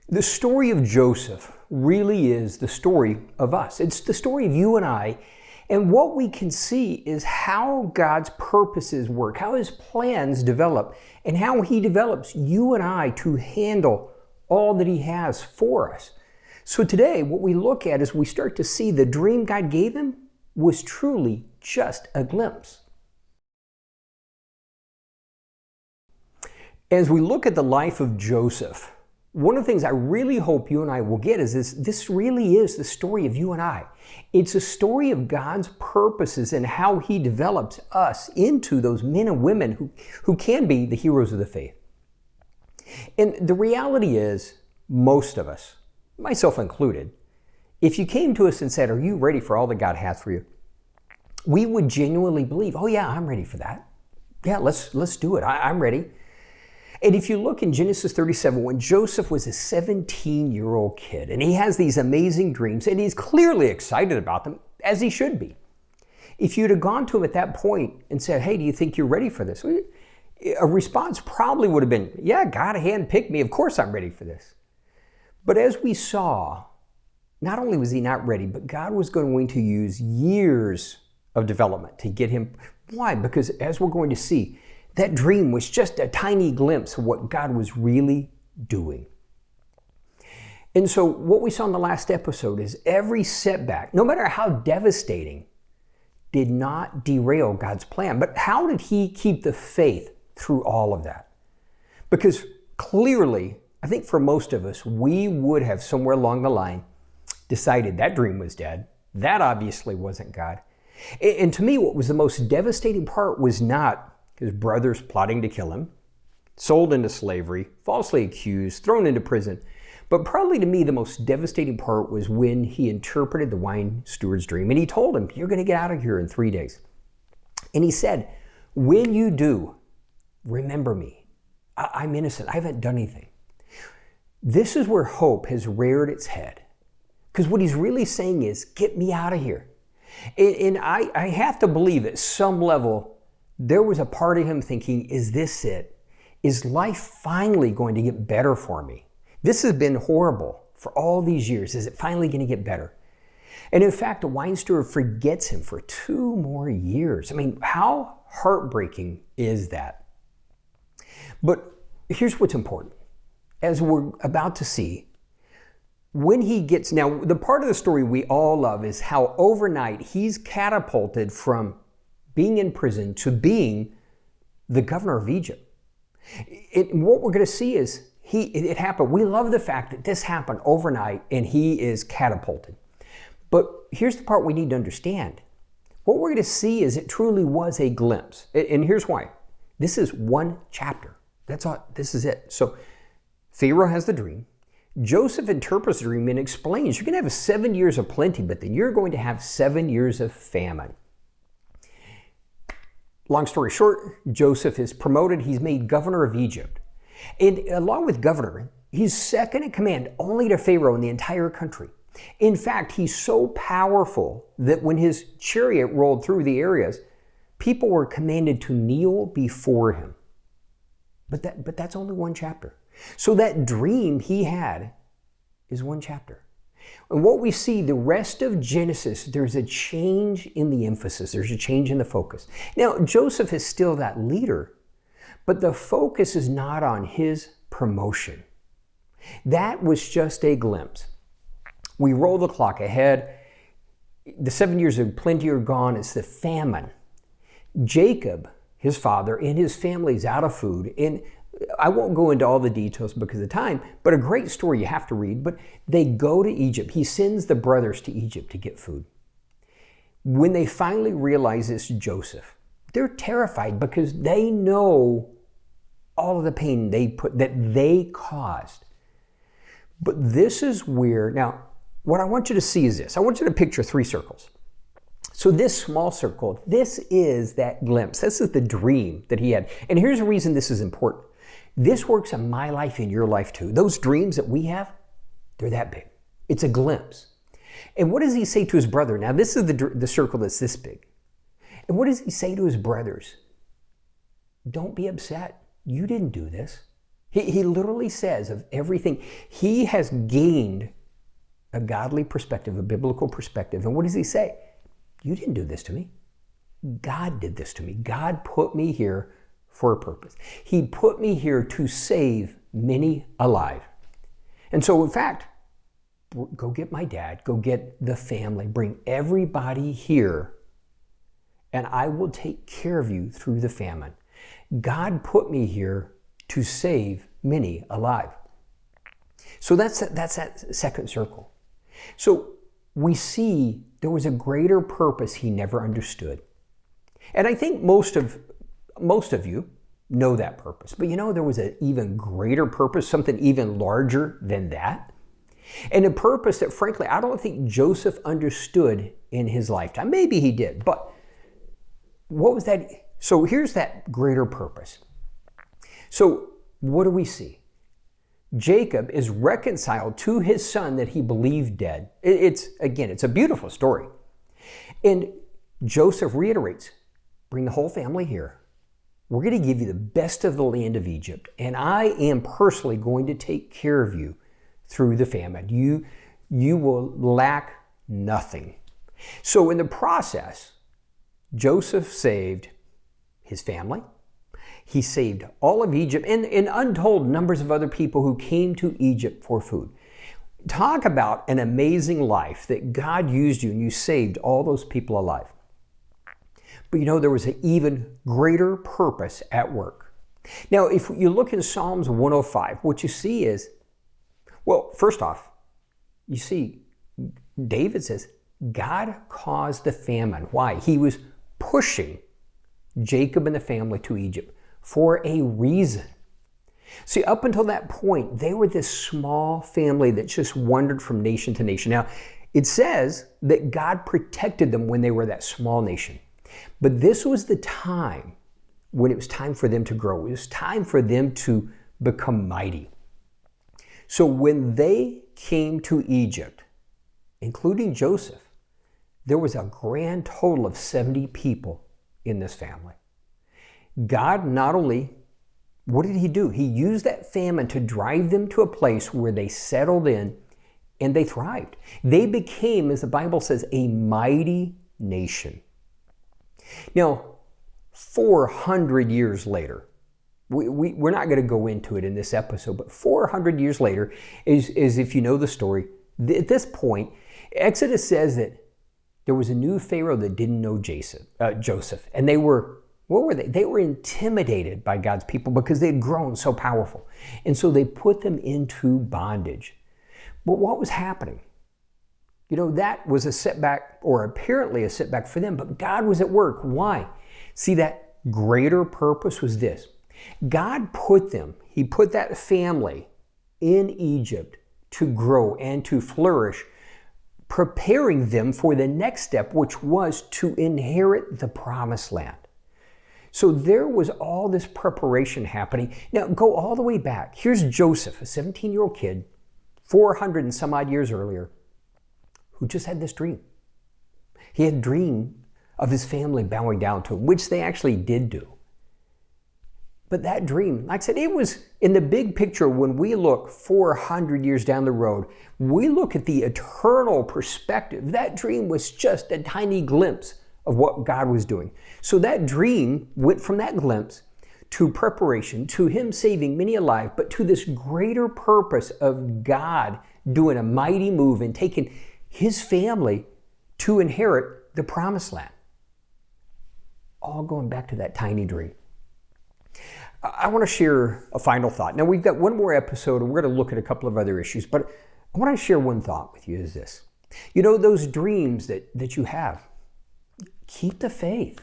The story of Joseph really is the story of us. It's the story of you and I. And what we can see is how God's purposes work, how his plans develop, and how he develops you and I to handle all that he has for us. So today, what we look at is we start to see the dream God gave him was truly just a glimpse. As we look at the life of Joseph, one of the things I really hope you and I will get is this really is the story of you and I. It's a story of God's purposes and how he develops us into those men and women who can be the heroes of the faith. And the reality is, most of us, myself included, if you came to us and said, "Are you ready for all that God has for you?" we would genuinely believe, "Oh yeah, I'm ready for that. Yeah, let's do it. I'm ready." And if you look in Genesis 37, when Joseph was a 17-year-old kid, and he has these amazing dreams, and he's clearly excited about them, as he should be. If you'd have gone to him at that point and said, "Hey, do you think you're ready for this?" a response probably would have been, "Yeah, God handpicked me. Of course I'm ready for this." But as we saw, not only was he not ready, but God was going to use years of development to get him. Why? Because as we're going to see, that dream was just a tiny glimpse of what God was really doing. And so what we saw in the last episode is every setback, no matter how devastating, did not derail God's plan. But how did he keep the faith through all of that? Because clearly, I think for most of us, we would have somewhere along the line decided that dream was dead. That obviously wasn't God. And to me, what was the most devastating part was not his brothers plotting to kill him, sold into slavery, falsely accused, thrown into prison. But probably to me, the most devastating part was when he interpreted the wine steward's dream. And he told him, "You're going to get out of here in 3 days." And he said, "When you do, remember me. I'm innocent. I haven't done anything." This is where hope has reared its head. Because what he's really saying is, get me out of here. And I have to believe at some level, there was a part of him thinking, is this it? Is life finally going to get better for me? This has been horrible for all these years. Is it finally going to get better? And in fact, the wine steward forgets him for 2 more years. I mean, how heartbreaking is that? But here's what's important. As we're about to see, when he gets, now the part of the story we all love is how overnight he's catapulted from being in prison to being the governor of Egypt. What we're going to see is it happened. We love the fact that this happened overnight and he is catapulted. But here's the part we need to understand. What we're going to see is it truly was a glimpse. And here's why. This is 1 chapter. That's all. This is it. So Pharaoh has the dream. Joseph interprets the dream and explains, you're going to have 7 years of plenty, but then you're going to have 7 years of famine. Long story short, Joseph is promoted. He's made governor of Egypt. And along with governor, he's second in command only to Pharaoh in the entire country. In fact, he's so powerful that when his chariot rolled through the areas, people were commanded to kneel before him. But that's only 1 chapter. So that dream he had is 1 chapter. And what we see, the rest of Genesis, there's a change in the emphasis. There's a change in the focus. Now, Joseph is still that leader, but the focus is not on his promotion. That was just a glimpse. We roll the clock ahead. The 7 years of plenty are gone. It's the famine. Jacob, his father, and his family is out of food. And I won't go into all the details because of time, but a great story you have to read. But they go to Egypt. He sends the brothers to Egypt to get food. When they finally realize it's Joseph, they're terrified because they know all of the pain that they caused. But this is where, now, what I want you to see is this. I want you to picture 3 circles. So this small circle, this is that glimpse. This is the dream that he had. And here's the reason this is important. This works in my life, in your life too. Those dreams that we have, they're that big. It's a glimpse. And what does he say to his brother? Now, this is the circle that's this big. And what does he say to his brothers? Don't be upset. You didn't do this. He literally says of everything, he has gained a godly perspective, a biblical perspective. And what does he say? You didn't do this to me. God did this to me. God put me here for a purpose. He put me here to save many alive. And so, in fact, go get my dad, go get the family, bring everybody here, and I will take care of you through the famine. God put me here to save many alive. So that's that second circle. So we see there was a greater purpose he never understood. And I think most of you know that purpose. But there was an even greater purpose, something even larger than that. And a purpose that, frankly, I don't think Joseph understood in his lifetime. Maybe he did, but what was that? So here's that greater purpose. So what do we see? Jacob is reconciled to his son that he believed dead. It's a beautiful story. And Joseph reiterates, bring the whole family here. We're going to give you the best of the land of Egypt, and I am personally going to take care of you through the famine. You will lack nothing. So in the process, Joseph saved his family. He saved all of Egypt and untold numbers of other people who came to Egypt for food. Talk about an amazing life that God used you and you saved all those people alive. But there was an even greater purpose at work. Now, if you look in Psalms 105, what you see is, well, first off, you see David says, God caused the famine. Why? He was pushing Jacob and the family to Egypt for a reason. See, up until that point, they were this small family that just wandered from nation to nation. Now, it says that God protected them when they were that small nation. But this was the time when it was time for them to grow. It was time for them to become mighty. So when they came to Egypt, including Joseph, there was a grand total of 70 people in this family. God not only, what did he do? He used that famine to drive them to a place where they settled in and they thrived. They became, as the Bible says, a mighty nation. Now, 400 years later, we're not going to go into it in this episode, but 400 years later, is if you know the story, at this point, Exodus says that there was a new Pharaoh that didn't know Joseph, and they were, what were they? They were intimidated by God's people because they had grown so powerful. And so they put them into bondage. But what was happening? That was a setback, or apparently a setback for them, but God was at work. Why? See, that greater purpose was this. God put that family in Egypt to grow and to flourish, preparing them for the next step, which was to inherit the promised land. So there was all this preparation happening. Now, go all the way back. Here's Joseph, a 17-year-old kid, 400 and some odd years earlier, who just had this dream. He had a dream of his family bowing down to him, which they actually did do. But that dream, like I said, it was in the big picture. When we look 400 years down the road, we look at the eternal perspective. That dream was just a tiny glimpse of what God was doing. So that dream went from that glimpse to preparation, to him saving many alive, but to this greater purpose of God doing a mighty move and taking his family to inherit the promised land. All going back to that tiny dream. I want to share a final thought. Now, we've got one more episode and we're going to look at a couple of other issues, but I want to share one thought with you is this. Those dreams that you have, keep the faith.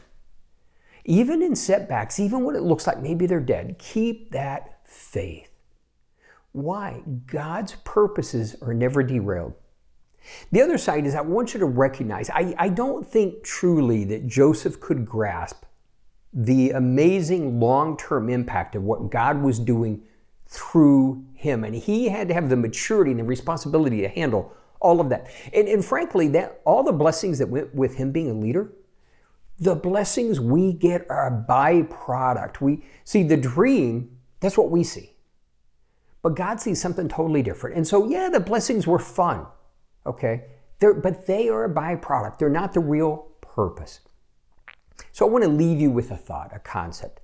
Even in setbacks, even when it looks like maybe they're dead, keep that faith. Why? God's purposes are never derailed. The other side is I want you to recognize, I don't think truly that Joseph could grasp the amazing long-term impact of what God was doing through him. And he had to have the maturity and the responsibility to handle all of that. And frankly, that all the blessings that went with him being a leader, the blessings we get are a byproduct. We see the dream, that's what we see. But God sees something totally different. And so, yeah, the blessings were fun, okay? But they are a byproduct. They're not the real purpose. So I want to leave you with a thought, a concept.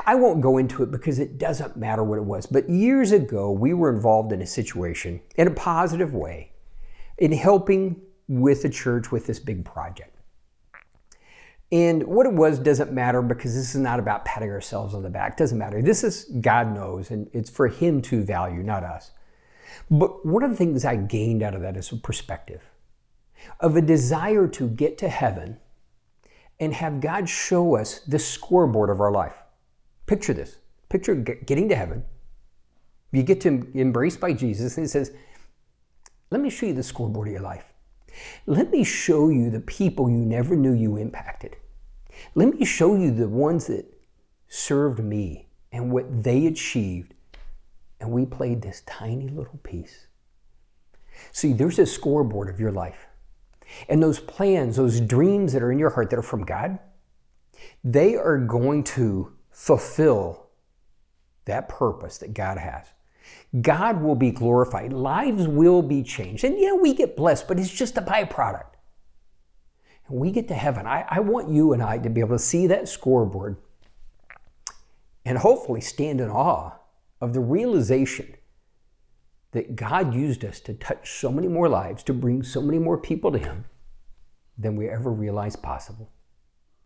I won't go into it because it doesn't matter what it was. But years ago, we were involved in a situation in a positive way in helping with the church with this big project. And what it was doesn't matter because this is not about patting ourselves on the back. It doesn't matter. This is God knows, and it's for Him to value, not us. But one of the things I gained out of that is a perspective of a desire to get to heaven and have God show us the scoreboard of our life. Picture this. Picture getting to heaven. You get to embraced by Jesus, and He says, let me show you the scoreboard of your life. Let me show you the people you never knew you impacted. Let me show you the ones that served me and what they achieved. And we played this tiny little piece. See, there's a scoreboard of your life. And those plans, those dreams that are in your heart that are from God, they are going to fulfill that purpose that God has. God will be glorified. Lives will be changed. And yeah, we get blessed, but it's just a byproduct. And we get to heaven. I want you and I to be able to see that scoreboard and hopefully stand in awe of the realization that God used us to touch so many more lives, to bring so many more people to Him than we ever realized possible.